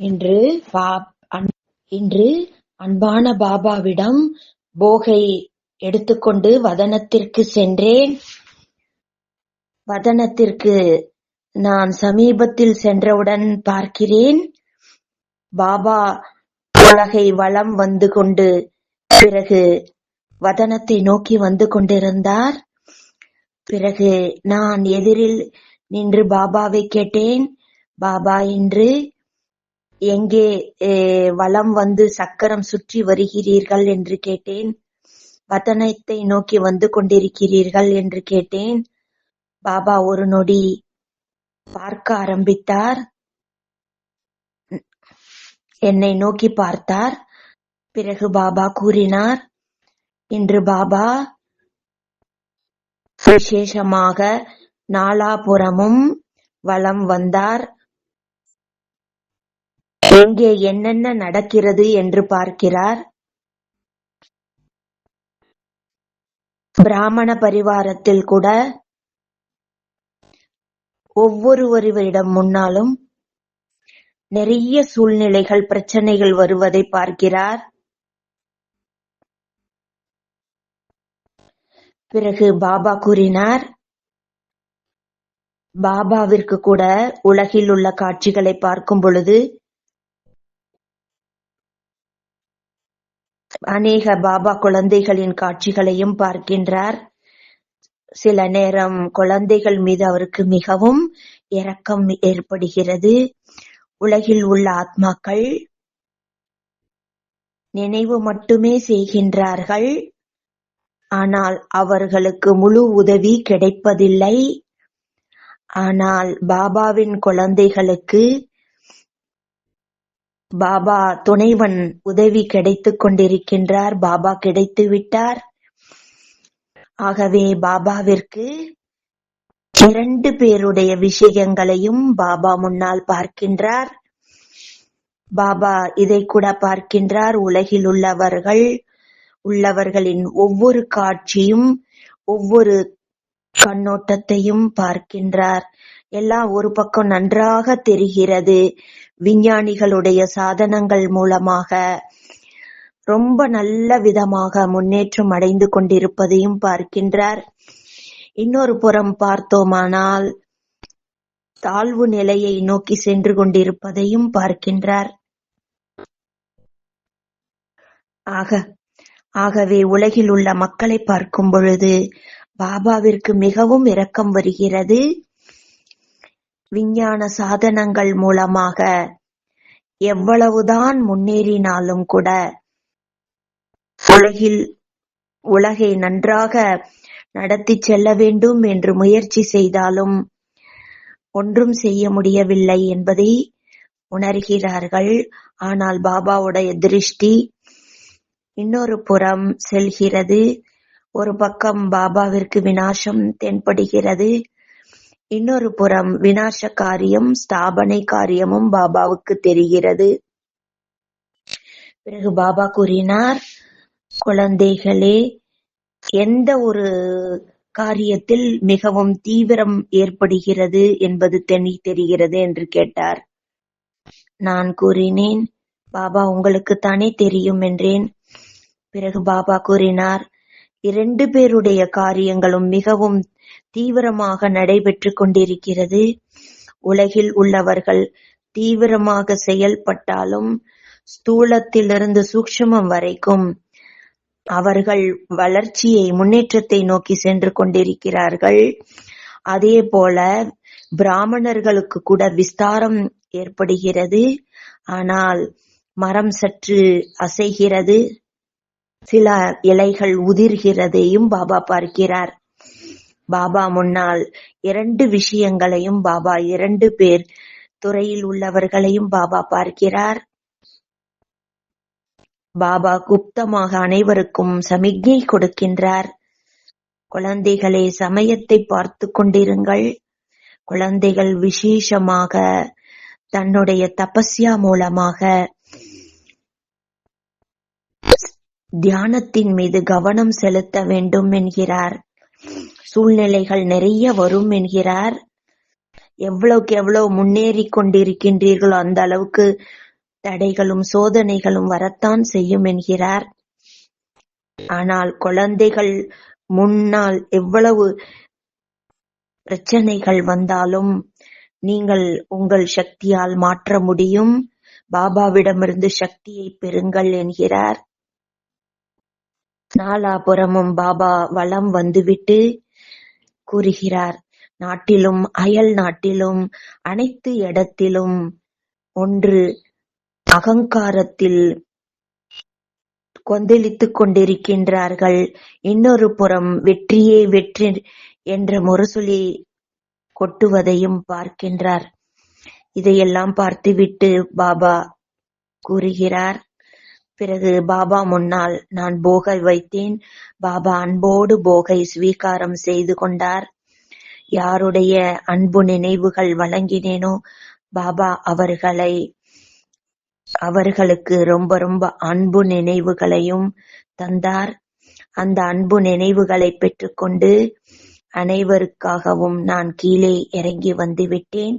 இன்று அன்பான பாபாவிடம் போகை எடுத்துக்கொண்டு வதனத்திற்கு சென்றேன். வதனத்திற்கு நான் சமீபத்தில் சென்றவுடன் பார்க்கிறேன், பாபா உலகை வலம் வந்து கொண்டு பிறகு வதனத்தை நோக்கி வந்து கொண்டிருந்தார். பிறகு நான் எதிரில் நின்று பாபாவை கேட்டேன், பாபா இன்று எங்கே வலம் வந்து சக்கரம் சுற்றி வருகிறீர்கள் என்று கேட்டேன். வதனத்தை நோக்கி வந்து கொண்டிருக்கிறீர்கள் என்று கேட்டேன். பாபா ஒரு நொடி பார்க்க ஆரம்பித்தார், என்னை நோக்கி பார்த்தார். பிறகு பாபா கூறினார், இன்று பாபா விசேஷமாக நாலாபுறமும் வலம் வந்தார். எங்கே என்னென்ன நடக்கிறது என்று பார்க்கிறார். பிராமண பரிவாரத்தில் கூட ஒவ்வொருவரிடம் முன்னாலும் நிறைய சூழ்நிலைகள், பிரச்சனைகள் வருவதை பார்க்கிறார். பிறகு பாபா கூறினார், பாபாவிற்கு கூட உலகில் உள்ள காட்சிகளை பார்க்கும் பொழுது அநேக பாபா குழந்தைகளின் காட்சிகளையும் பார்க்கின்றார். சில நேரம் குழந்தைகள் மீது அவருக்கு மிகவும் இரக்கம் ஏற்படுகிறது. உலகில் உள்ள ஆத்மாக்கள் நினைவு மட்டுமே செய்கின்றார்கள், ஆனால் அவர்களுக்கு முழு உதவி கிடைப்பதில்லை. ஆனால் பாபாவின் குழந்தைகளுக்கு பாபா துணைவன் உதவி கிடைத்துக் கொண்டிருக்கின்றார். பாபா கிடைத்து விட்டார். ஆகவே பாபாவிற்கு 2 பேருடைய விஷயங்களையும் பாபா முன்னால் பார்க்கின்றார். பாபா இதை கூட பார்க்கின்றார், உலகில் உள்ளவர்களின் ஒவ்வொரு காட்சியும் ஒவ்வொரு கண்ணோட்டத்தையும் பார்க்கின்றார். எல்லாம் ஒரு பக்கம் நன்றாக தெரிகிறது. விஞ்ஞானிகளுடைய சாதனங்கள் மூலமாக ரொம்ப நல்ல விதமாக முன்னேற்றம் அடைந்து கொண்டிருப்பதையும் பார்க்கின்றார். இன்னொரு புறம் பார்த்தோமானால் தாழ்வு நிலையை நோக்கி சென்று கொண்டிருப்பதையும் பார்க்கின்றார். ஆகவே உலகில் உள்ள மக்களை பார்க்கும் பொழுது பாபாவிற்கு மிகவும் இரக்கம் வருகிறது. விஞ்ஞான சாதனங்கள் மூலமாக எவ்வளவுதான் முன்னேறினாலும் கூட உலகை நன்றாக நடத்தி செல்ல வேண்டும் என்று முயற்சி செய்தாலும் ஒன்றும் செய்ய முடியவில்லை என்பதை உணர்கிறார்கள். ஆனால் பாபாவுடைய திருஷ்டி இன்னொரு புறம் செல்கிறது. ஒரு பக்கம் பாபாவிற்கு விநாசம் தென்படுகிறது, இன்னொரு புறம் விநாச காரியம், ஸ்தாபனை காரியமும் பாபாவுக்கு தெரிகிறது. பிறகு பாபா கூறினார், குழந்தைகளே, எந்த ஒரு காரியத்தில் மிகவும் தீவிரம் ஏற்படுகிறது என்பது தெரிகிறது என்று கேட்டார். நான் கூறினேன், பாபா உங்களுக்குத்தானே தெரியும் என்றேன். பிறகு பாபா கூறினார், 2 பேருடைய காரியங்களும் மிகவும் தீவிரமாக நடைபெற்று கொண்டிருக்கிறது. உலகில் உள்ளவர்கள் தீவிரமாக செயல்பட்டாலும் ஸ்தூலத்திலிருந்து சூக்ஷ்மம் வரைக்கும் அவர்கள் வளர்ச்சியை, முன்னேற்றத்தை நோக்கி சென்று கொண்டிருக்கிறார்கள். அதே போல பிராமணர்களுக்கு கூட விஸ்தாரம் ஏற்படுகிறது. ஆனால் மரம் சற்று அசைகிறது, சில இலைகள் உதிர்கிறதையும் பாபா பார்க்கிறார். பாபா முன்னால் 2 விஷயங்களையும் பாபா 2 பேர் துறையில் உள்ளவர்களையும் பாபா பார்க்கிறார். பாபா குப்தமாக அனைவருக்கும் சமிக்ஞை கொடுக்கின்றார். குழந்தைகளே, சமயத்தை பார்த்து கொண்டிருங்கள். குழந்தைகள் விசேஷமாக தன்னுடைய தபஸ்யா மூலமாக தியானத்தின் மீது கவனம் செலுத்த வேண்டும் என்கிறார். சூழ்நிலைகள் நிறைய வரும் என்கிறார். எவ்வளவுக்கு எவ்வளவு முன்னேறி கொண்டிருக்கின்றீர்களோ அந்த அளவுக்கு தடைகளும் சோதனைகளும் வரத்தான் செய்யும் என்கிறார். ஆனால் குழந்தைகள் முன்னால் எவ்வளவு பிரச்சனைகள் வந்தாலும் நீங்கள் உங்கள் சக்தியால் மாற்ற முடியும். பாபாவிடமிருந்து சக்தியை பெறுங்கள் என்கிறார். நாலாபுறமும் பாபா வலம் வந்துவிட்டு கூறுகிறார், நாட்டிலும் அயல் நாட்டிலும் அனைத்து இடத்திலும் ஒன்று அகங்காரத்தில் கொந்தளித்துக் கொண்டிருக்கின்றார்கள். இன்னொரு புறம் வெற்றியே வெற்றி என்ற முரசொலி கொட்டுவதையும் பார்க்கின்றார். இதையெல்லாம் பார்த்துவிட்டு பாபா கூறுகிறார், பிறகு பாபா முன்னால் நான் போகை வைத்தேன். பாபா அன்போடு போகை ஸ்வீகாரம் செய்து கொண்டார். யாருடைய அன்பு நினைவுகள் வழங்கினேனோ பாபா அவர்களுக்கு ரொம்ப ரொம்ப அன்பு நினைவுகளையும் தந்தார். அந்த அன்பு நினைவுகளை பெற்றுக்கொண்டு அனைவருக்காகவும் நான் கீழே இறங்கி வந்துவிட்டேன்.